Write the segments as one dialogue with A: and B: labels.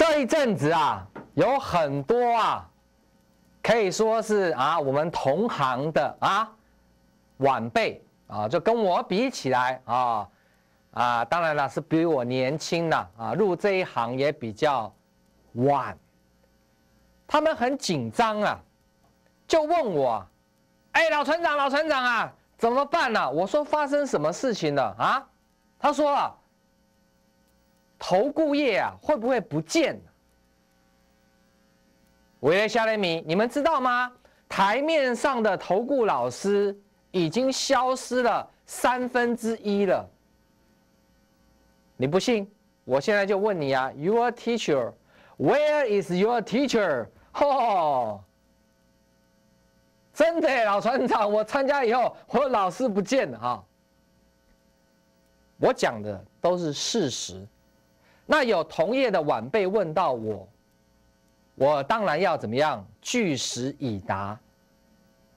A: 这一阵子啊，有很多啊，可以说是啊，我们同行的啊晚辈啊，就跟我比起来当然了，是比我年轻的啊，入这一行也比较晚。他们很紧张啊，就问我，哎，老船长啊，怎么办呢？我说发生什么事情了啊？他说啊，投顾业啊会不会不见？维雷夏雷米，你们知道吗？台面上的投顾老师已经消失了1/3了。你不信？我现在就问你啊 ，Your teacher, where is your teacher？ 真的，老船长，我参加以后，我的老师不见了啊。我讲的都是事实。那有同业的晚辈问到我，我当然要怎么样据实以答，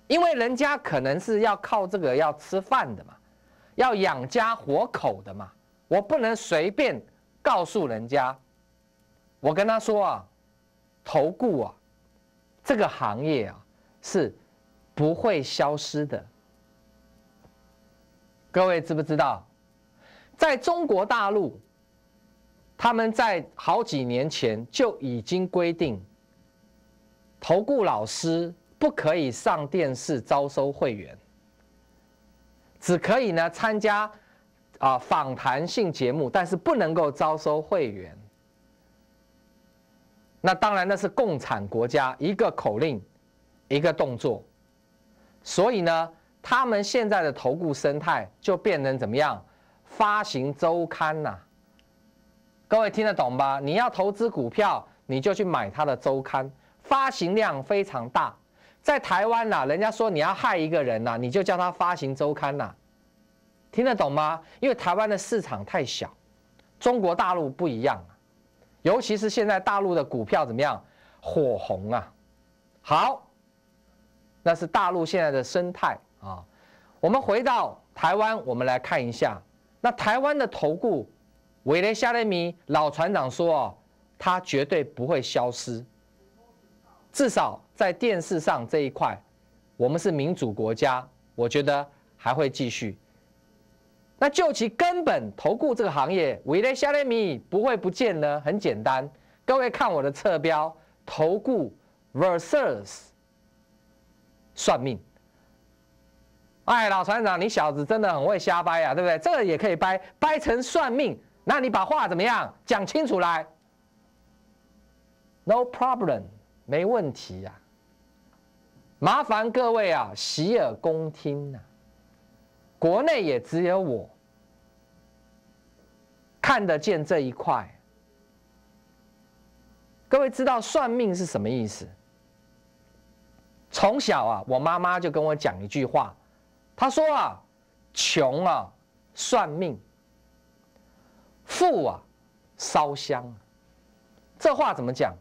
A: 因为人家可能是要靠这个要吃饭的嘛，要养家活口的嘛，我不能随便告诉人家。我跟他说啊，投顾啊，这个行业啊是不会消失的。各位知不知道，在中国大陆，他们在好几年前就已经规定，投顾老师不可以上电视招收会员，只可以呢参加访谈性节目，但是不能够招收会员。那当然那是共产国家，一个口令，一个动作，所以呢，他们现在的投顾生态就变成怎么样？发行周刊呐。各位听得懂吧？你要投资股票，你就去买它的周刊，发行量非常大。在台湾呐，人家说你要害一个人呐，你就叫他发行周刊呐。听得懂吗？因为台湾的市场太小，中国大陆不一样啊。尤其是现在大陆的股票怎么样？火红啊！好，那是大陆现在的生态啊。我们回到台湾，我们来看一下，那台湾的投顾，维雷夏雷米老船长说哦，他绝对不会消失，至少在电视上这一块，我们是民主国家，我觉得还会继续。那就其根本，投顾这个行业，维雷夏雷米不会不见呢？很简单，各位看我的侧标，投顾 versus 算命。哎，老船长，你小子真的很会瞎掰啊，对不对？这个也可以掰成算命，那你把话怎么样讲清楚来 ？No problem， 没问题呀。麻烦各位啊，洗耳恭听啊。国内也只有我看得见这一块。各位知道算命是什么意思？从小啊，我妈妈就跟我讲一句话，她说啊，穷啊算命，富啊烧香。这话怎么讲？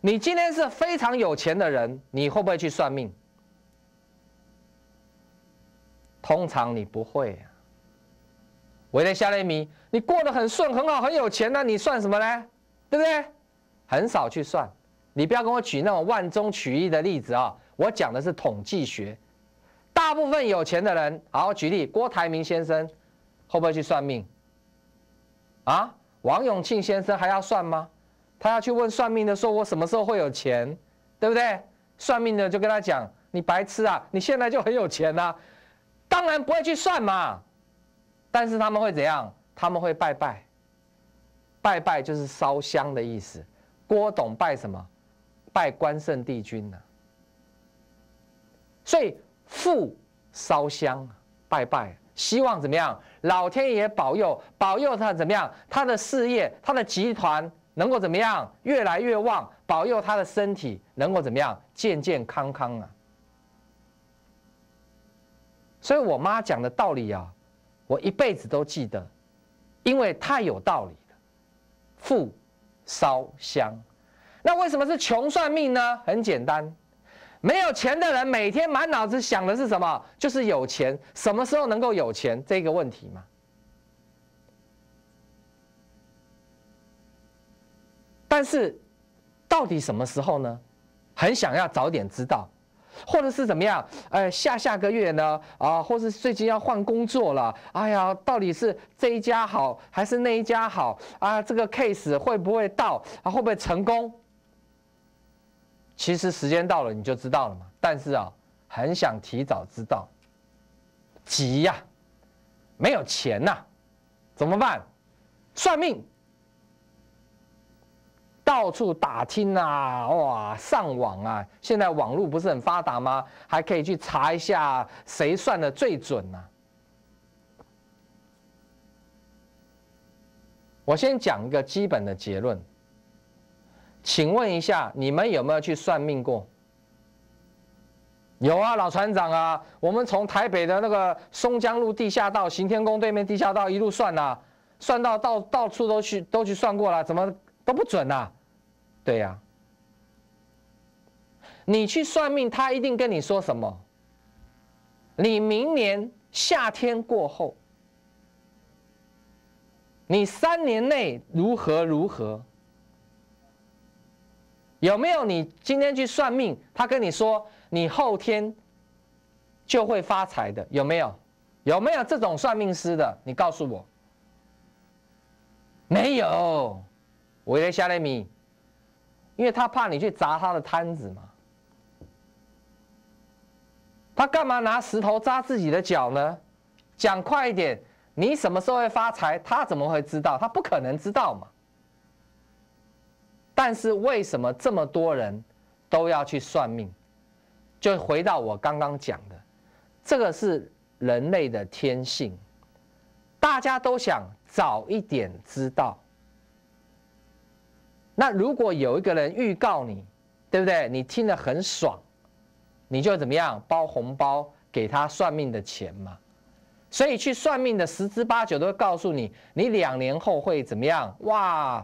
A: 你今天是非常有钱的人，你会不会去算命？通常你不会啊。维雷夏雷米，你过得很顺、很好、很有钱，那你算什么呢？对不对？很少去算。你不要跟我举那种万中取一的例子啊！我讲的是统计学。大部分有钱的人，好举例，郭台铭先生会不会去算命？啊，王永庆先生还要算吗？他要去问算命的说，我什么时候会有钱？对不对？算命的就跟他讲，你白痴啊，你现在就很有钱啊。当然不会去算嘛，但是他们会怎样？他们会拜拜，拜拜就是烧香的意思。郭董拜什么？拜关圣帝君啊。所以富烧香拜拜，希望怎么样？老天爷保佑他怎么样？他的事业、他的集团能够怎么样？越来越旺，保佑他的身体能够怎么样？健健康康啊。所以我妈讲的道理啊，我一辈子都记得，因为太有道理了。富烧香，那为什么是穷算命呢？很简单，没有钱的人每天满脑子想的是什么？就是有钱，什么时候能够有钱这个问题嘛。但是到底什么时候呢？很想要早点知道，或者是怎么样？下个月呢？或是最近要换工作了？哎呀，到底是这一家好还是那一家好啊？这个 case 会不会到啊？会不会成功？其实时间到了你就知道了嘛。但是很想提早知道，急呀，没有钱呐，怎么办？算命。到处打听啊，哇，上网啊，现在网络不是很发达吗？还可以去查一下谁算的最准啊。我先讲一个基本的结论，请问一下，你们有没有去算命过？有啊，老船长啊，我们从台北的那个松江路地下道、行天宫对面地下道一路算啊，算到处都去算过了，怎么都不准啊？对呀，你去算命，他一定跟你说什么？你明年夏天过后，你3年内如何如何？有没有你今天去算命，他跟你说你后天就会发财的？有没有？有没有这种算命师的？你告诉我。没有，我在下雷米。因为他怕你去砸他的摊子嘛，他干嘛拿石头扎自己的脚呢？讲快一点，你什么时候会发财，他怎么会知道？他不可能知道嘛。但是为什么这么多人都要去算命？就回到我刚刚讲的，这个是人类的天性，大家都想早一点知道。那如果有一个人预告你，对不对？你听得很爽，你就怎么样包红包给他算命的钱嘛？所以去算命的10之8九都会告诉你，你2年后会怎么样？哇，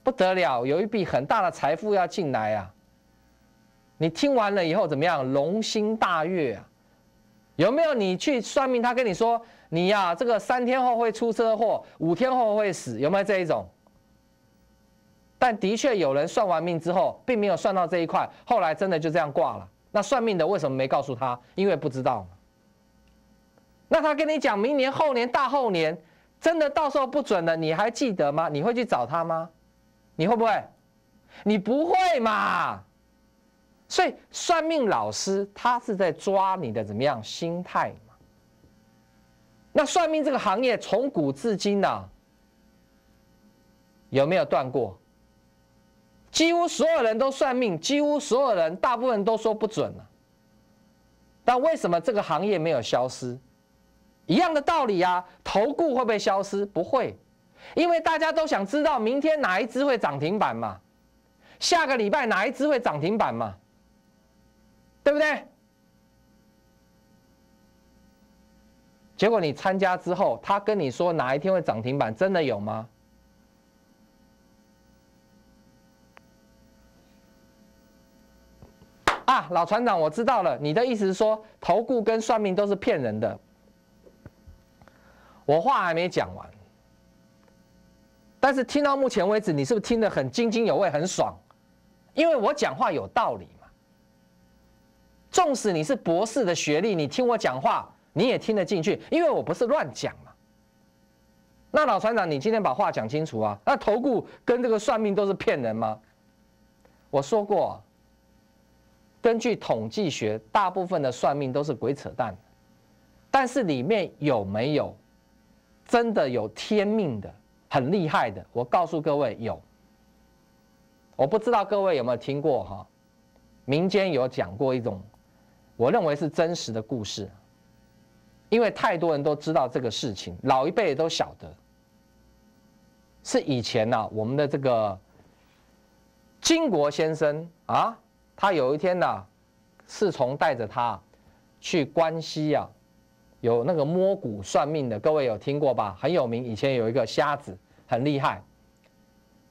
A: 不得了，有一笔很大的财富要进来啊！你听完了以后怎么样？龙心大悦啊！有没有你去算命，他跟你说你呀，这个3天后会出车祸，5天后会死，有没有这一种？但的确有人算完命之后，并没有算到这一块，后来真的就这样挂了。那算命的为什么没告诉他？因为不知道嘛。那他跟你讲明年、后年、大后年，真的到时候不准了，你还记得吗？你会去找他吗？你会不会？你不会嘛。所以算命老师他是在抓你的怎么样心态嘛。那算命这个行业从古至今啊，有没有断过？几乎所有人都算命，几乎所有人，大部分都说不准了。但为什么这个行业没有消失？一样的道理啊，投顾会不会消失？不会，因为大家都想知道明天哪一只会涨停板嘛，下个礼拜哪一只会涨停板嘛，对不对？结果你参加之后，他跟你说哪一天会涨停板，真的有吗？啊，老船长，我知道了，你的意思是说投顾跟算命都是骗人的。我话还没讲完，但是听到目前为止，你是不是听得很津津有味、很爽？因为我讲话有道理嘛。纵使你是博士的学历，你听我讲话，你也听得进去，因为我不是乱讲嘛。那老船长，你今天把话讲清楚啊！那投顾跟这个算命都是骗人吗？我说过。根据统计学，大部分的算命都是鬼扯淡，但是里面有没有真的有天命的、很厉害的？我告诉各位有。我不知道各位有没有听过哈？民间有讲过一种，我认为是真实的故事，因为太多人都知道这个事情，老一辈也都晓得。是以前呢，我们的这个金国先生啊。他有一天呢，侍从带着他去关西啊，有那个摸骨算命的，各位有听过吧？很有名，以前有一个瞎子很厉害。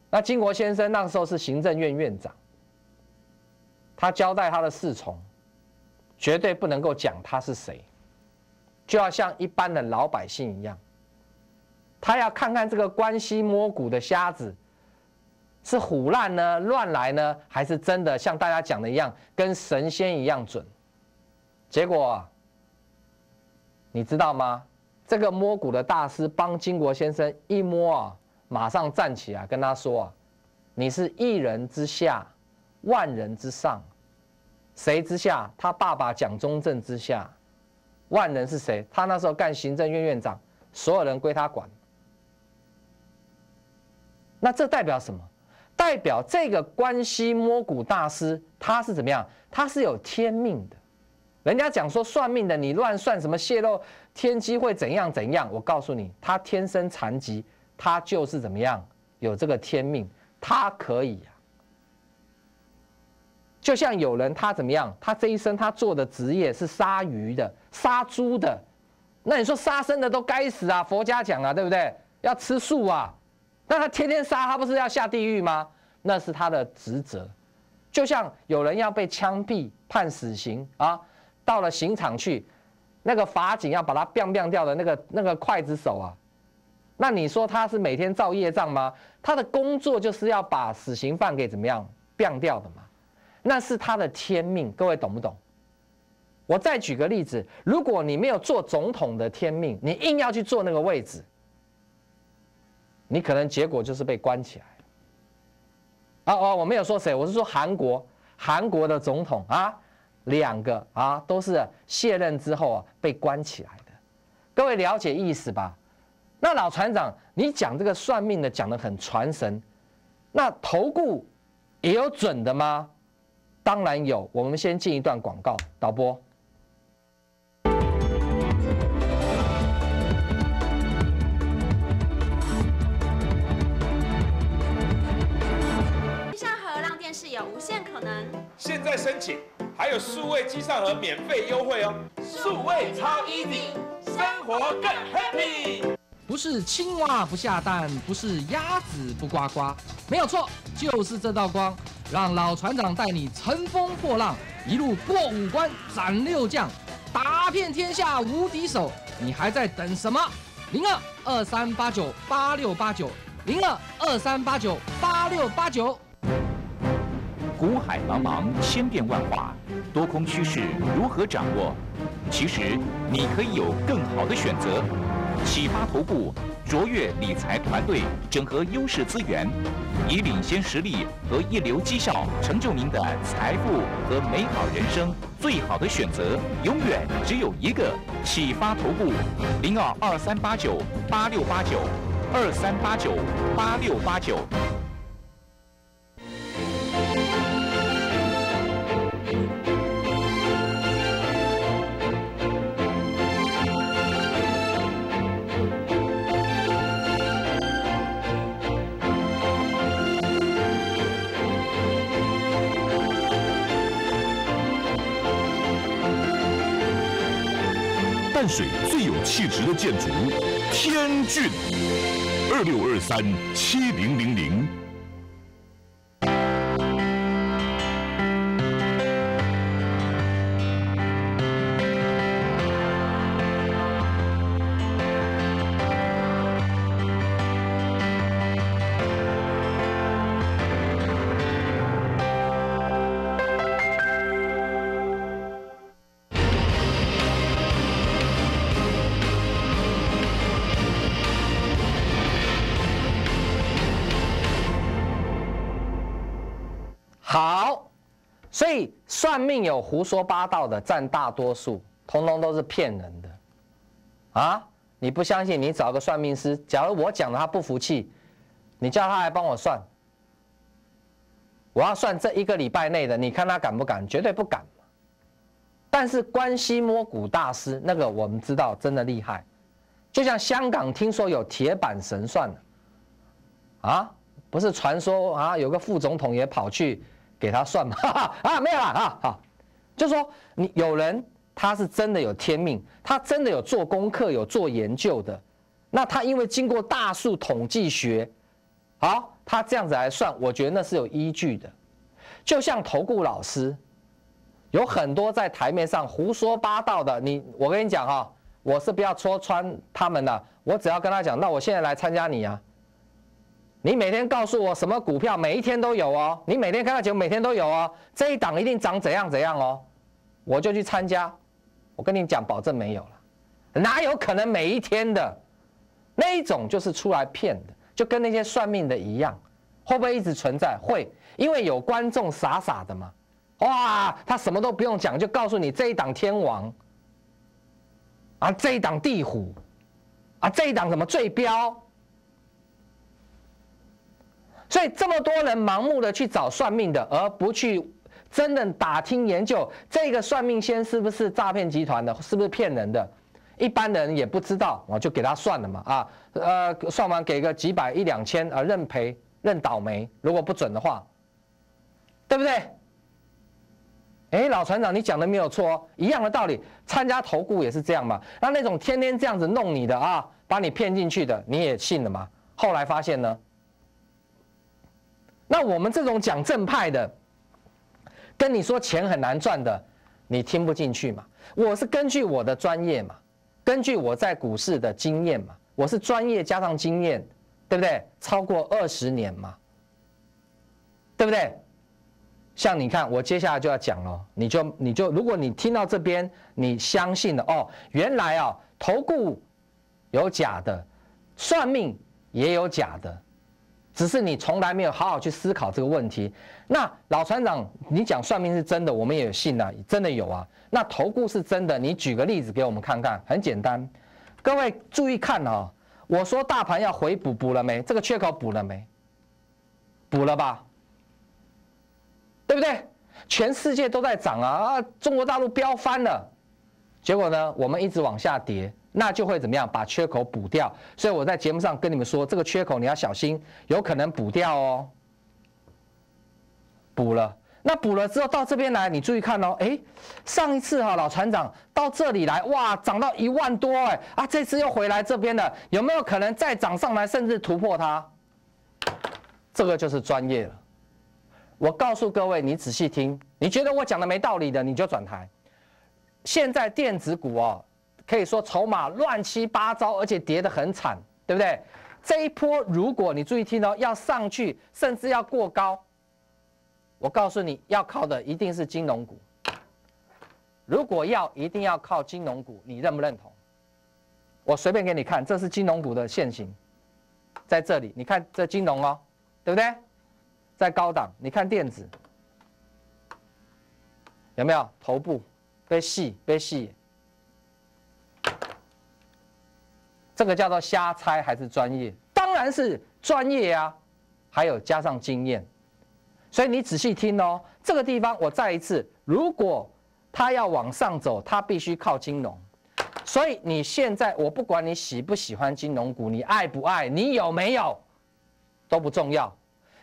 A: 那金国先生那个时候是行政院院长，他交代他的侍从，绝对不能够讲他是谁，就要像一般的老百姓一样，他要看看这个关西摸骨的瞎子是唬烂呢、乱来呢，还是真的像大家讲的一样，跟神仙一样准？结果你知道吗？这个摸骨的大师帮金国先生一摸啊，马上站起来跟他说啊：“你是一人之下，万人之上。谁之下？他爸爸蒋中正之下。万人是谁？他那时候干行政院院长，所有人归他管。那这代表什么？代表这个关西摸骨大师他是怎么样？他是有天命的。人家讲说算命的，你乱算什么泄露天机会怎样怎样？我告诉你，他天生残疾，他就是怎么样有这个天命，他可以啊。就像有人他怎么样，他这一生他做的职业是杀鱼的、杀猪的，那你说杀生的都该死啊！佛家讲啊，对不对？要吃素啊，那他天天杀，他不是要下地狱吗？那是他的职责。就像有人要被枪毙判死刑啊，到了刑场去，那个法警要把他biang掉的那个刽子手啊，那你说他是每天造业障吗？他的工作就是要把死刑犯给怎么样biang掉的嘛，那是他的天命，各位懂不懂？我再举个例子，如果你没有做总统的天命，你硬要去做那个位置，你可能结果就是被关起来。我没有说谁，我是说韩国的总统啊，2个啊都是卸任之后啊被关起来的，各位了解意思吧？那老船长，你讲这个算命的讲得很传神，那投顾也有准的吗？当然有，我们先进一段广告，导播。
B: 是有无限可能。
C: 现在申请还有数位机上盒免费优惠哦，数位超 easy， 生活更 happy。
D: 不是青蛙不下蛋，不是鸭子不呱呱，没有错，就是这道光，让老船长带你乘风破浪，一路过5关斩6将，打遍天下无敌手。你还在等什么？02-2389-8689，02-2389-8689。
E: 股海茫茫，千变万化，多空趋势如何掌握？其实你可以有更好的选择。启发投顾卓越理财团队整合优势资源，以领先实力和一流绩效，成就您的财富和美好人生。最好的选择永远只有一个。启发投顾02-2389-8689，2389-8689。
F: 淡水最有气质的建筑，天骏，26237000。
A: 好，所以算命有胡说八道的占大多数，通通都是骗人的啊！你不相信，你找个算命师，假如我讲的他不服气，你叫他来帮我算，我要算这1个礼拜内的，你看他敢不敢？绝对不敢。但是关西摸骨大师那个我们知道真的厉害，就像香港听说有铁板神算的啊，不是传说啊，有个副总统也跑去给他算嘛，没有啦好，就说你有人他是真的有天命，他真的有做功课、有做研究的，那他因为经过大数统计学，好，他这样子来算，我觉得那是有依据的。就像投顾老师，有很多在台面上胡说八道的，我跟你讲哈，我是不要戳穿他们的，我只要跟他讲，那我现在来参加你啊，你每天告诉我什么股票，每一天都有哦。你每天看到节目，每天都有哦。这一档一定涨怎样怎样哦，我就去参加。我跟你讲，保证没有了，哪有可能每一天的？那一种就是出来骗的，就跟那些算命的一样。会不会一直存在？会，因为有观众傻傻的嘛。哇，他什么都不用讲，就告诉你这一档天王，啊，这一档地虎，啊，这一档什么最标。所以这么多人盲目的去找算命的，而不去真的打听研究这个算命先是不是诈骗集团的，是不是骗人的。一般人也不知道，我就给他算了嘛，算完给个几百一两千，认赔认倒霉，如果不准的话，对不对？哎，老船长，你讲的没有错哦，一样的道理，参加投顾也是这样嘛。那种天天这样子弄你的啊，把你骗进去的，你也信了嘛？后来发现呢？那我们这种讲正派的，跟你说钱很难赚的，你听不进去嘛？我是根据我的专业嘛，根据我在股市的经验嘛，我是专业加上经验，对不对？超过20年嘛，对不对？像你看，我接下来就要讲了，你就，如果你听到这边，你相信了哦，原来啊，投顾有假的，算命也有假的。只是你从来没有好好去思考这个问题。那老船长，你讲算命是真的，我们也有信啊，真的有啊。那投顾是真的，你举个例子给我们看看，很简单。各位注意看啊，我说大盘要回补，补了没？这个缺口补了没？补了吧？对不对？全世界都在涨啊，中国大陆飙翻了，结果呢，我们一直往下跌。那就会怎么样？把缺口补掉。所以我在节目上跟你们说，这个缺口你要小心，有可能补掉哦。补了，那补了之后到这边来，你注意看哦。哎，上一次老船长到这里来，哇，涨到1万多这次又回来这边了，有没有可能再涨上来，甚至突破它？这个就是专业了。我告诉各位，你仔细听，你觉得我讲的没道理的，你就转台。现在电子股可以说筹码乱七八糟，而且跌得很惨，对不对？这一波如果你注意听哦，要上去，甚至要过高，我告诉你要靠的一定是金融股。如果一定要靠金融股，你认不认同？我随便给你看，这是金融股的现形，在这里，你看这金融哦，对不对？在高档，你看电子有没有头部被细？这个叫做瞎猜还是专业？当然是专业啊，还有加上经验。所以你仔细听哦，这个地方我再一次，如果它要往上走，它必须靠金融。所以你现在，我不管你喜不喜欢金融股，你爱不爱，你有没有都不重要。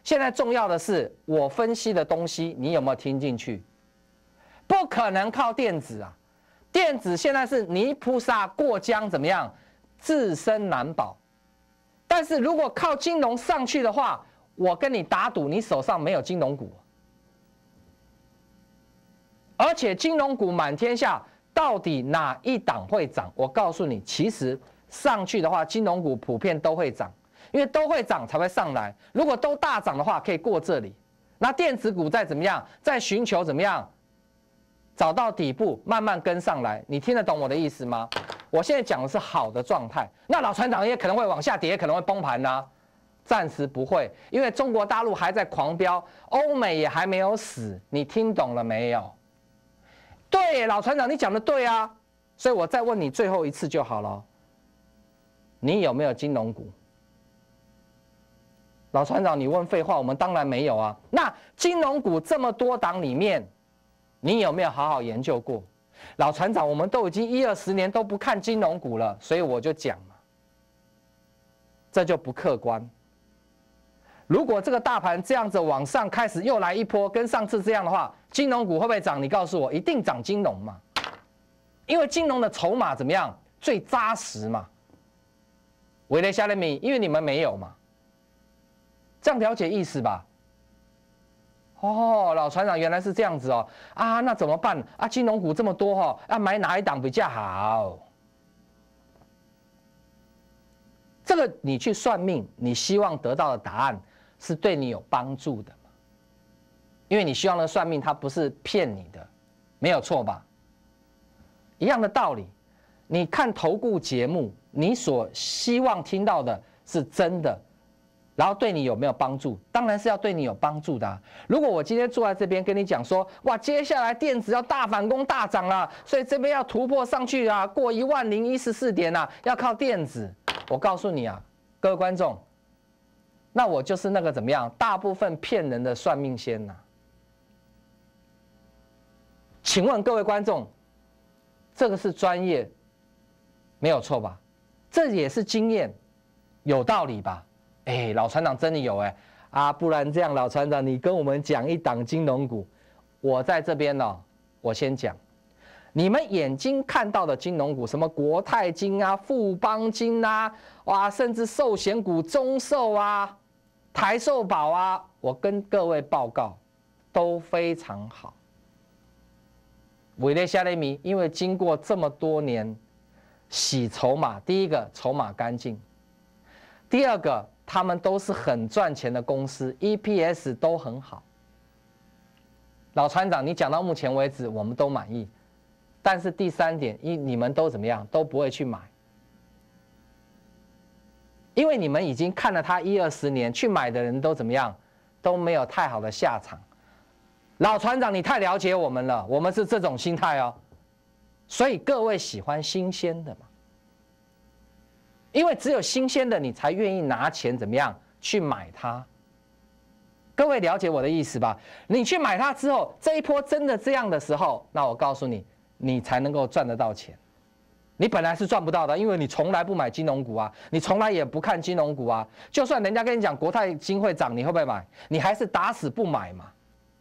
A: 现在重要的是我分析的东西，你有没有听进去？不可能靠电子啊，电子现在是泥菩萨过江，怎么样？自身难保。但是如果靠金融上去的话，我跟你打赌，你手上没有金融股。而且金融股满天下，到底哪一档会涨？我告诉你，其实上去的话，金融股普遍都会涨，因为都会涨才会上来。如果都大涨的话，可以过这里。那电子股再怎么样，再寻求怎么样，找到底部，慢慢跟上来。你听得懂我的意思吗？我现在讲的是好的状态，那老船长也可能会往下跌，也可能会崩盘呐。暂时不会，因为中国大陆还在狂飙，欧美也还没有死。你听懂了没有？对，老船长，你讲的对啊。所以我再问你最后一次就好了，你有没有金融股？老船长，你问废话，我们当然没有啊。那金融股这么多档里面，你有没有好好研究过？老船长，我们都已经10-20年都不看金融股了，所以我就讲嘛，这就不客观。如果这个大盘这样子往上开始又来一波，跟上次这样的话，金融股会不会涨？你告诉我，一定涨金融嘛，因为金融的筹码怎么样？最扎实嘛。为了下面米，因为你们没有嘛，这样了解意思吧？哦，老船长原来是这样子哦，那怎么办啊？金融股这么多买哪一档比较好？这个你去算命，你希望得到的答案是对你有帮助的嘛？因为你希望那个算命它不是骗你的，没有错吧？一样的道理，你看投顾节目，你所希望听到的是真的，然后对你有没有帮助？当然是要对你有帮助的啊。如果我今天坐在这边跟你讲说，哇，接下来电子要大反攻大涨啊，所以这边要突破上去啊，过10014点啊，要靠电子。我告诉你啊，各位观众，那我就是那个怎么样？大部分骗人的算命仙呐。请问各位观众，这个是专业，没有错吧？这也是经验，有道理吧？哎，老船长真的有哎啊，不然这样，老船长你跟我们讲一档金融股，我在这边呢，我先讲，你们眼睛看到的金融股，什么国泰金啊、富邦金啊，哇，甚至寿险股中寿啊、台寿保啊，我跟各位报告，都非常好。为了下雷米，因为经过这么多年洗筹码，第一个筹码干净，第二个他们都是很赚钱的公司 ，EPS 都很好。老船长，你讲到目前为止我们都满意，但是第三点，你们都怎么样？都不会去买，因为你们已经看了它10-20年，去买的人都怎么样？都没有太好的下场。老船长，你太了解我们了，我们是这种心态哦，所以各位喜欢新鲜的嘛，因为只有新鲜的，你才愿意拿钱怎么样去买它。各位了解我的意思吧？你去买它之后，这一波真的这样的时候，那我告诉你，你才能够赚得到钱。你本来是赚不到的，因为你从来不买金融股啊，你从来也不看金融股啊。就算人家跟你讲国泰金会涨，你会不会买？你还是打死不买嘛。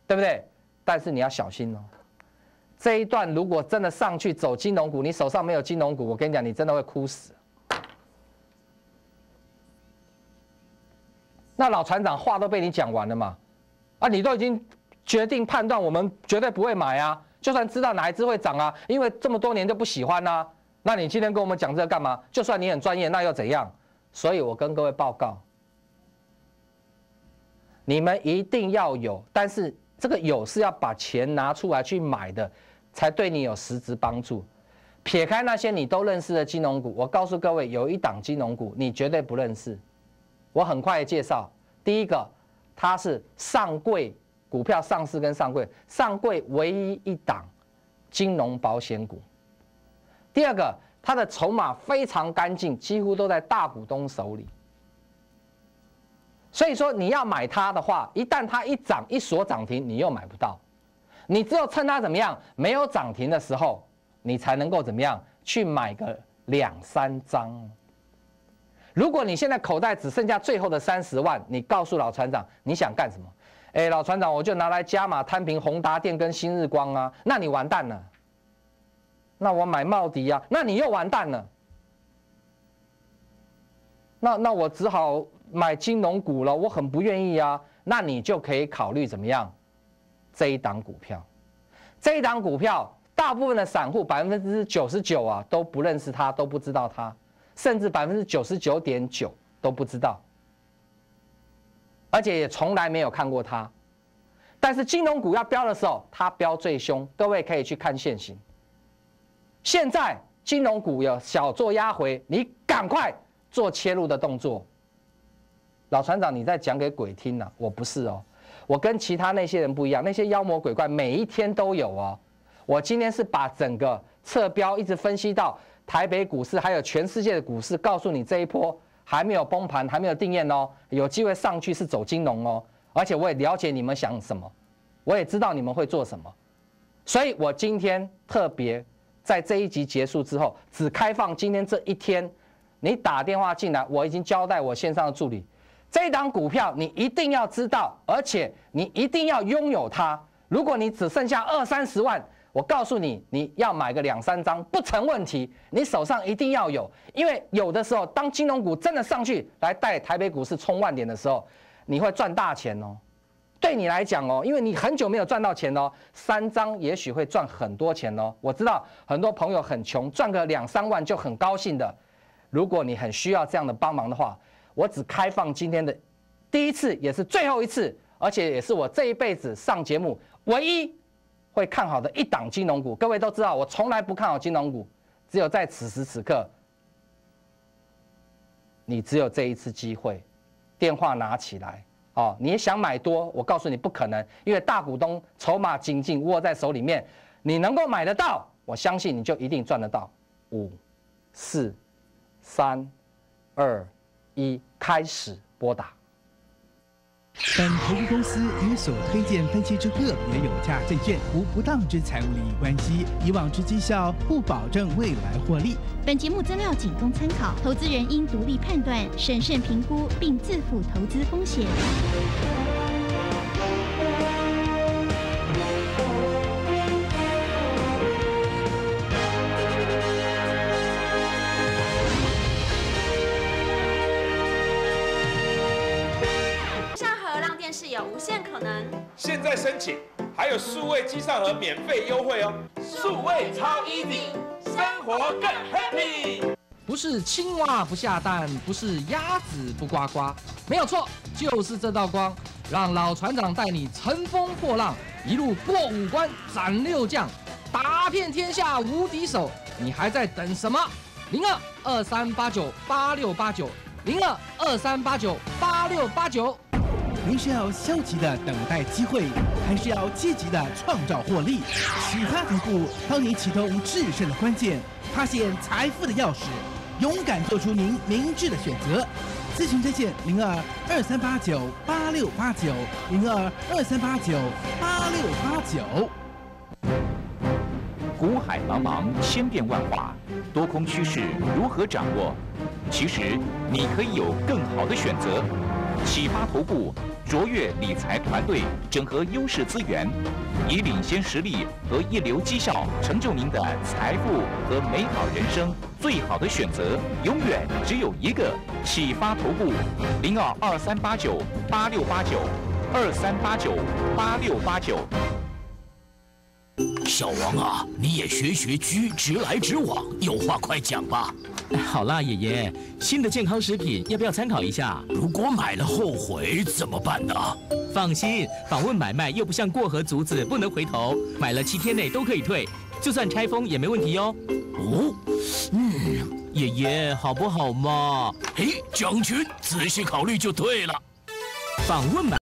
A: 对不对？但是你要小心哦。这一段如果真的上去走金融股，你手上没有金融股，我跟你讲，你真的会哭死。那老船长话都被你讲完了嘛？啊，你都已经决定判断，我们绝对不会买啊。就算知道哪一只会涨啊，因为这么多年就不喜欢啊。那你今天跟我们讲这个干嘛？就算你很专业，那又怎样？所以我跟各位报告，你们一定要有，但是这个有是要把钱拿出来去买的，才对你有实质帮助。撇开那些你都认识的金融股，我告诉各位，有一档金融股你绝对不认识。我很快的介绍，第一个，它是上柜股票上市跟上柜唯一一档金融保险股。第二个，它的筹码非常干净，几乎都在大股东手里。所以说你要买它的话，一旦它一涨一锁涨停，你又买不到。你只有趁它怎么样没有涨停的时候，你才能够怎么样去买个2-3张。如果你现在口袋只剩下最后的30万，你告诉老船长你想干什么？哎，老船长，我就拿来加码摊平宏达电跟新日光啊，那你完蛋了。那我买茂迪啊，那你又完蛋了。那我只好买金融股了，我很不愿意啊。那你就可以考虑怎么样？这一档股票，这一档股票，大部分的散户99%啊都不认识它，都不知道它，甚至99.9%都不知道，而且也从来没有看过它。但是金融股要飙的时候，它飙最凶，各位可以去看现行。现在金融股有小做压回，你赶快做切入的动作。老船长，你在讲给鬼听啊？我不是哦，我跟其他那些人不一样，那些妖魔鬼怪每一天都有哦。我今天是把整个侧标一直分析到台北股市，还有全世界的股市，告诉你这一波还没有崩盘，还没有定验哦，有机会上去是走金融哦。而且我也了解你们想什么，我也知道你们会做什么，所以我今天特别在这一集结束之后，只开放今天这一天，你打电话进来，我已经交代我线上的助理。这一档股票你一定要知道，而且你一定要拥有它。如果你只剩下20-30万，我告诉你，你要买个2-3张不成问题。你手上一定要有，因为有的时候，当金融股真的上去来带台北股市冲万点的时候，你会赚大钱哦。对你来讲哦，因为你很久没有赚到钱哦，3张也许会赚很多钱哦。我知道很多朋友很穷，赚个2-3万就很高兴的。如果你很需要这样的帮忙的话，我只开放今天的第一次，也是最后一次，而且也是我这一辈子上节目唯一会看好的一档金融股。各位都知道，我从来不看好金融股，只有在此时此刻，你只有这一次机会，电话拿起来哦。你也想买多，我告诉你不可能，因为大股东筹码紧紧握在手里面，你能够买得到，我相信你就一定赚得到。5、4、3、2、1，开始拨打。
G: 本投资公司与所推荐分析之个别有价证券无不当之财务利益关系，以往之绩效不保证未来获利。
H: 本节目资料仅供参考，投资人应独立判断、审慎评估，并自负投资风险。
B: 电视有无限可能。
C: 现在申请还有数位机上盒免费优惠哦，数位超 easy， 生活更 happy。
D: 不是青蛙不下蛋，不是鸭子不呱呱，没有错，就是这道光，让老船长带你乘风破浪，一路过5关斩6将，打遍天下无敌手。你还在等什么？02-2389-8689，02-2389-8689。
G: 您是要消极的等待机会，还是要积极的创造获利？启发投顾帮你启动制胜的关键，发现财富的钥匙，勇敢做出您明智的选择。咨询专线02-2389-8689，02-2389-8689。
E: 股海茫茫，千变万化，多空趋势如何掌握？其实你可以有更好的选择。启发投顾卓越理财团队整合优势资源，以领先实力和一流绩效，成就您的财富和美好人生。最好的选择永远只有一个，启发投顾02-2389-8689，2389-8689。
F: 小王啊，你也学居，直来直往，有话快讲吧。
I: 好啦，爷爷，新的健康食品要不要参考一下？
F: 如果买了后悔怎么办呢？
I: 放心，访问买卖又不像过河卒子，不能回头，买了7天内都可以退，就算拆封也没问题哟。
F: 哦，
I: 爷爷好不好嘛？
F: 嘿，将军，仔细考虑就对了。
I: 访问买